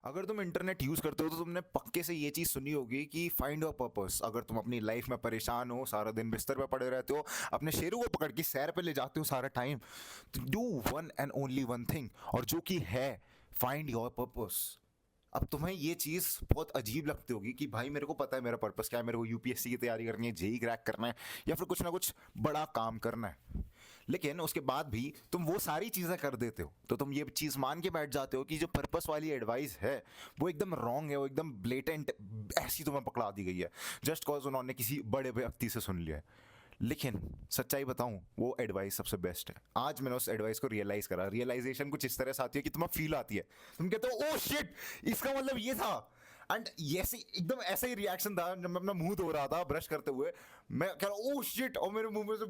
अगर तुम internet use करते हो तो तुमने पक्के से ये चीज सुनी होगी कि फाइंड योर पर्पस। अगर तुम अपनी लाइफ में परेशान हो, सारा दिन बिस्तर पे पड़े रहते हो, अपने शेरों को पकड़ के सैर पे ले जाते हो सारा टाइम, तो do one and only one thing, और जो कि है फाइंड योर पर्पस। अब तुम्हें ये चीज़ बहुत अजीब लगती होगी कि भाई मेरे को पता है मेरा पर्पस क्या है, मेरे को यूपीएससी की तैयारी करनी है, जेई क्रैक करना है, या फिर कुछ ना कुछ बड़ा काम करना है। लेकिन उसके बाद भी तुम वो सारी चीज़ें कर देते हो, तो तुम ये चीज़ मान के बैठ जाते हो कि जो पर्पस वाली एडवाइस है वो एकदम रॉन्ग है, वो एकदम ब्लेटेंट ऐसी तुम्हें पकड़ा दी गई है जस्ट कॉज उन्होंने किसी बड़े व्यक्ति से सुन लिया है। लेकिन सच्चाई बताऊं, वो एडवाइस सबसे बेस्ट है। आज मैंने उस एडवाइस को रियलाइज करा। रियलाइजेशन कुछ इस तरह से आती है कि तुम्हें फील आती है, तुम कहते हो ओ शिट, इसका मतलब ये था। एंड ऐसे एकदम ऐसा ही रिएक्शन था जब मैं अपना मुंह धो रहा था ब्रश करते हुए। मैं कह रहा ओ शिट, और मेरे मुंह में से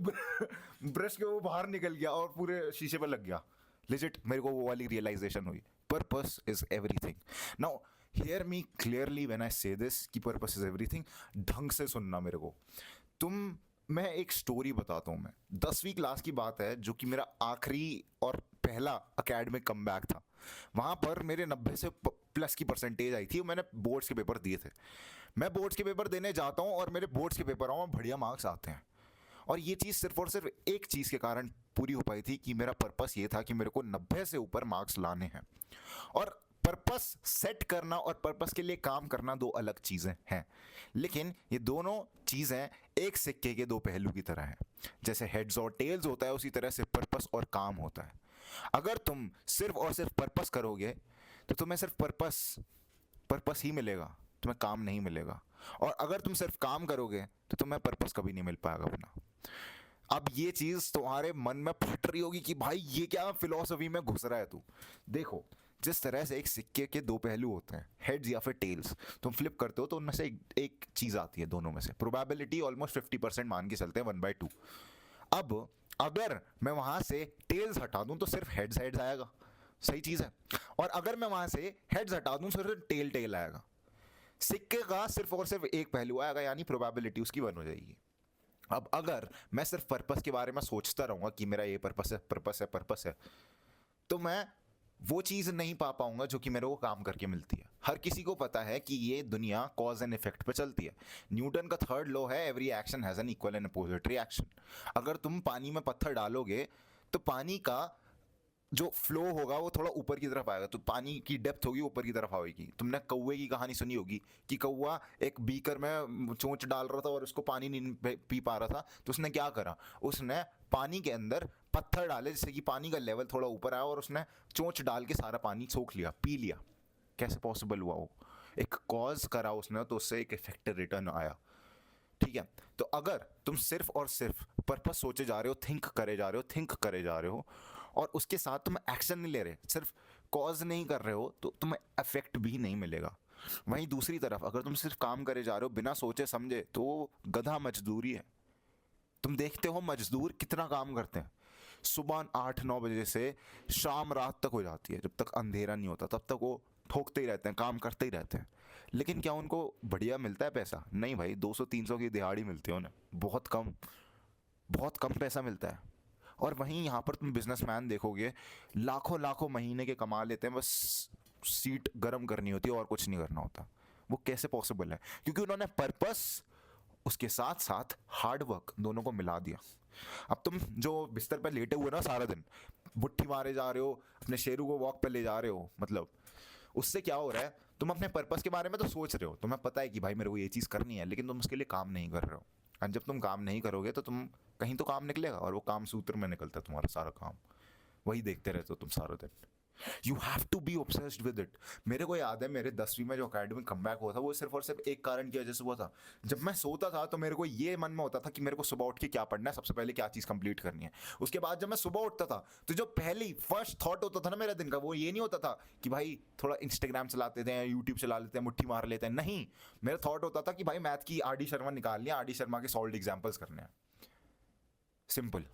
ब्रश के वो बाहर निकल गया और पूरे शीशे पर लग गया। लिजिट मेरे को वो वाली रियलाइजेशन हुई, purpose is everything. Now hear me clearly when I से दिस कि पर्पस इज एवरीथिंग। ढंग से सुनना मेरे को। तुम मैं एक स्टोरी बताता हूँ। मैं 10वीं क्लास की बात है, जो कि मेरा आखिरी और पहला एकेडमिक कमबैक था। वहाँ पर मेरे 90 से प्लस की परसेंटेज आई थी। मैंने बोर्ड्स के पेपर दिए थे। मैं बोर्ड्स के पेपर देने जाता हूँ और मेरे बोर्ड्स के पेपरों में बढ़िया मार्क्स आते हैं। और ये चीज़ सिर्फ और सिर्फ एक चीज़ के कारण पूरी हो पाई थी कि मेरा पर्पस ये था कि मेरे को 90 से ऊपर मार्क्स लाने हैं। और पर्पस सेट करना और पर्पस के लिए काम करना दो अलग चीज़ें हैं, लेकिन ये दोनों चीज़ें एक सिक्के के दो पहलू की तरह हैं। जैसे हेड्स और टेल्स होता है, उसी तरह से पर्पस और काम होता है। अगर तुम सिर्फ और सिर्फ पर्पस करोगे तो तुम्हें सिर्फ पर्पस पर्पस ही मिलेगा, तुम्हें काम नहीं मिलेगा। और अगर तुम सिर्फ काम करोगे तो तुम्हें पर्पस कभी नहीं मिल पाएगा अपना। अब ये चीज तुम्हारे मन में फट रही होगी कि भाई ये क्या फिलॉसफी में घुस रहा है तू। देखो, जिस तरह से एक सिक्के के दो पहलू होते हैं, हेड्स या फिर टेल्स, तुम फ्लिप करते हो तो उनमें से एक चीज आती है दोनों में से। प्रोबेबिलिटी ऑलमोस्ट 50% मान के चलते हैं, 1/2। अब अगर मैं वहां से टेल्स हटा दूं तो सिर्फ हेड्स हेड्स आएगा, सही चीज है। और अगर मैं वहां से हेड्स हटा दूं तो सिर्फ टेल टेल आएगा। सिक्के का सिर्फ और सिर्फ एक पहलू आएगा, यानी प्रोबेबिलिटी उसकी 1 हो जाएगी। अब अगर मैं सिर्फ पर्पस के बारे में सोचता रहूंगा कि मेरा ये पर्पस है, पर्पस है, पर्पस है, तो मैं वो चीज नहीं पा पाऊंगा जो कि मेरे को काम करके मिलती है। हर किसी को पता है कि ये दुनिया कॉज एंड इफेक्ट पे चलती है। न्यूटन का थर्ड लॉ है, every action has an equal and opposite reaction. अगर तुम पानी में पत्थर डालोगे तो पानी का जो फ्लो होगा वो थोड़ा ऊपर की तरफ आएगा, तो पानी की डेप्थ होगी ऊपर की तरफ आएगी। तुमने कौवे की कहानी सुनी होगी कि कौवा एक बीकर में चोंच डाल रहा था और उसको पानी नहीं पी पा रहा था, तो उसने क्या करा, उसने पानी के अंदर पत्थर डाले जिससे कि पानी का लेवल थोड़ा ऊपर आया, और उसने चोंच डाल के सारा पानी सोख लिया, पी लिया। कैसे पॉसिबल हुआ वो? एक कॉज करा उसने, तो उससे एक इफेक्ट रिटर्न आया। ठीक है, तो अगर तुम सिर्फ और सिर्फ पर्पस सोचे जा रहे हो, थिंक करे जा रहे हो, थिंक करे जा रहे हो, और उसके साथ तुम एक्शन नहीं ले रहे, सिर्फ कॉज नहीं कर रहे हो, तो तुम्हें इफेक्ट भी नहीं मिलेगा। वहीं दूसरी तरफ अगर तुम सिर्फ काम करे जा रहे हो बिना सोचे समझे, तो वो गधा मजदूरी है। तुम देखते हो मजदूर कितना काम करते हैं। सुबह 8-9 बजे से शाम रात तक हो जाती है, जब तक अंधेरा नहीं होता तब तक वो ठोकते ही रहते हैं, काम करते ही रहते हैं। लेकिन क्या उनको बढ़िया मिलता है पैसा? नहीं भाई, 200-300 की दिहाड़ी मिलती है उन्हें, बहुत कम, बहुत कम पैसा मिलता है। और वहीं यहाँ पर तुम बिजनेसमैन देखोगे, लाखों लाखों महीने के कमा लेते हैं, बस सीट गर्म करनी होती है और कुछ नहीं करना होता। वो कैसे पॉसिबल है? क्योंकि उन्होंने पर्पस उसके साथ साथ हार्ड वर्क दोनों को मिला दिया। अब तुम जो बिस्तर पर लेटे हुए ना सारा दिन, मुट्ठी मारे जा रहे हो, अपने शेरू को वॉक पे ले जा रहे हो, मतलब उससे क्या हो रहा है, तुम अपने पर्पस के बारे में तो सोच रहे हो, तुम्हें पता है कि भाई मेरे को ये चीज़ करनी है, लेकिन तुम उसके लिए काम नहीं कर रहे हो। और जब तुम काम नहीं करोगे तो तुम कहीं तो काम निकलेगा, और वो काम सूत्र में निकलता है तुम्हारा सारा काम। वही देखते रहते हो तुम सारा दिन। You have to be obsessed with it. मेरे को याद है मेरे 10वीं में जो अकेडमिक कमबैक हुआ था, वो सिर्फ और सिर्फ एक कारण की वजह से हुआ था। जब मैं सोता था तो मेरे को ये मन में होता था कि मेरे को सुबह उठ के क्या पढ़ना है, सबसे पहले क्या चीज़ कंप्लीट करनी है। उसके बाद जब मैं सुबह उठता था तो जो पहली फर्स्ट थॉट होता था ना मेरा दिन का, वो ये नहीं होता था कि भाई थोड़ा इंस्टाग्राम चलाते थे, यूट्यूब चला लेते हैं, मुट्ठी मार लेते हैं। नहीं, मेरा थॉट होता था कि भाई मैथ की आर डी शर्मा निकाल लिया, आर डी शर्मा के सॉल्व एग्जाम्पल्स करने हैं। सिंपल।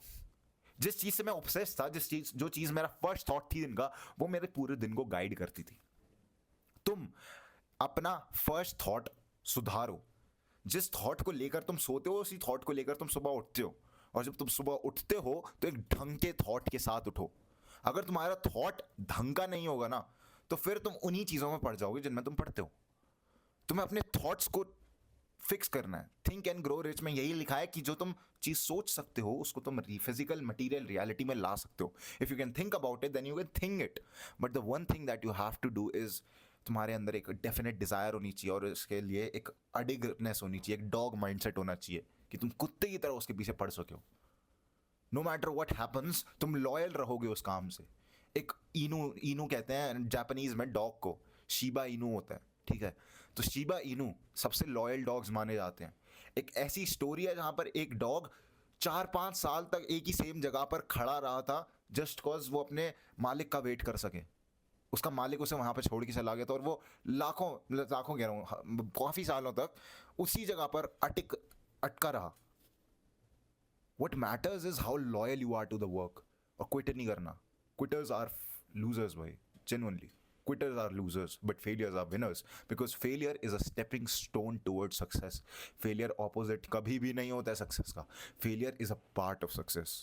जिस चीज से मैं ऑब्सेस्ड था, जो चीज मेरा फर्स्ट थॉट थी दिन का, वो मेरे पूरे दिन को गाइड करती थी। तुम अपना फर्स्ट थॉट सुधारो। जिस थॉट को लेकर तुम सोते हो, उसी थॉट को लेकर तुम सुबह उठते हो। और जब तुम सुबह उठते हो तो एक ढंग के थॉट के साथ उठो। अगर तुम्हारा थॉट ढंग का नहीं होगा ना, तो फिर तुम उन्हीं चीज़ों में पड़ जाओगे जिनमें तुम पढ़ते हो। तुम्हें अपने थॉट्स को फिक्स करना है। थिंक एंड ग्रो रिच में यही लिखा है कि जो तुम चीज सोच सकते हो उसको तुम फिजिकल मटेरियल रियलिटी में ला सकते हो। If you can think about it then you can think it. But the one thing that you have to do is तुम्हारे अंदर एक डेफिनेट डिजायर होनी चाहिए और इसके लिए एक अडिगनेस होनी चाहिए, एक डॉग माइंडसेट होना चाहिए कि तुम कुत्ते की तरह उसके पीछे पड़ सको। नो मैटर व्हाट हैपन्स तुम लॉयल रहोगे उस काम से। एक इनू इनू कहते हैं जापानीज में डॉग को, शीबा इनू होता है, ठीक है। तो शीबा इनू सबसे लॉयल डॉग्स माने जाते हैं। एक ऐसी स्टोरी है जहां पर एक डॉग 4-5 साल तक एक ही सेम जगह पर खड़ा रहा था जस्ट कॉज वो अपने मालिक का वेट कर सके। उसका मालिक उसे वहां पर छोड़ के चला गया था और वो लाखों लाखों कह रहा हूँ काफी सालों तक उसी जगह पर अटका रहा। What matters is how loyal you are to the work. और क्विट नहीं करना। Quitters are losers भाई, genuinely. Quitters are losers, but failures are winners. Because failure is a stepping stone towards success. Failure opposite कभी भी नहीं होता है success का। Failure is a part of success.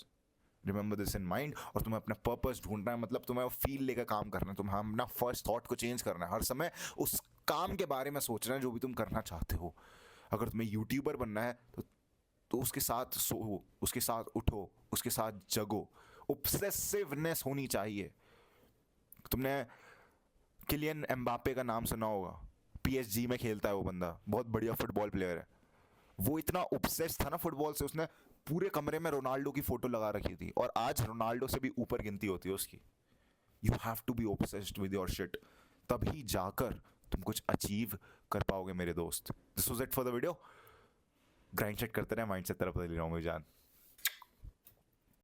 Remember this in mind. और तुम्हें अपना पर्पस ढूंढना है, मतलब तुम्हें फील लेकर काम करना है, तुम्हें अपना फर्स्ट थॉट को चेंज करना है। हर समय उस काम के बारे में सोचना है जो भी तुम करना चाहते हो। अगर तुम्हें यूट्यूबर बनना है तो उसके साथ सो, उसके साथ उठो, उसके साथ जगो। ऑब्सेसिवनेस होनी चाहिए। तुमने किलियन एम्बापे का नाम सुना होगा, पीएसजी में खेलता है वो बंदा, बहुत बढ़िया फुटबॉल प्लेयर है। वो इतना ऑब्सेस था ना फुटबॉल से, उसने पूरे कमरे में रोनाल्डो की फोटो लगा रखी थी और आज रोनाल्डो से भी ऊपर गिनती होती है उसकी। You have to be obsessed with your shit, तभी जाकर तुम कुछ अचीव कर पाओगे मेरे दोस्त। This was it for the video. Grind set करते रहे, माइंड सेट तरफ ले रहा हूँ जान।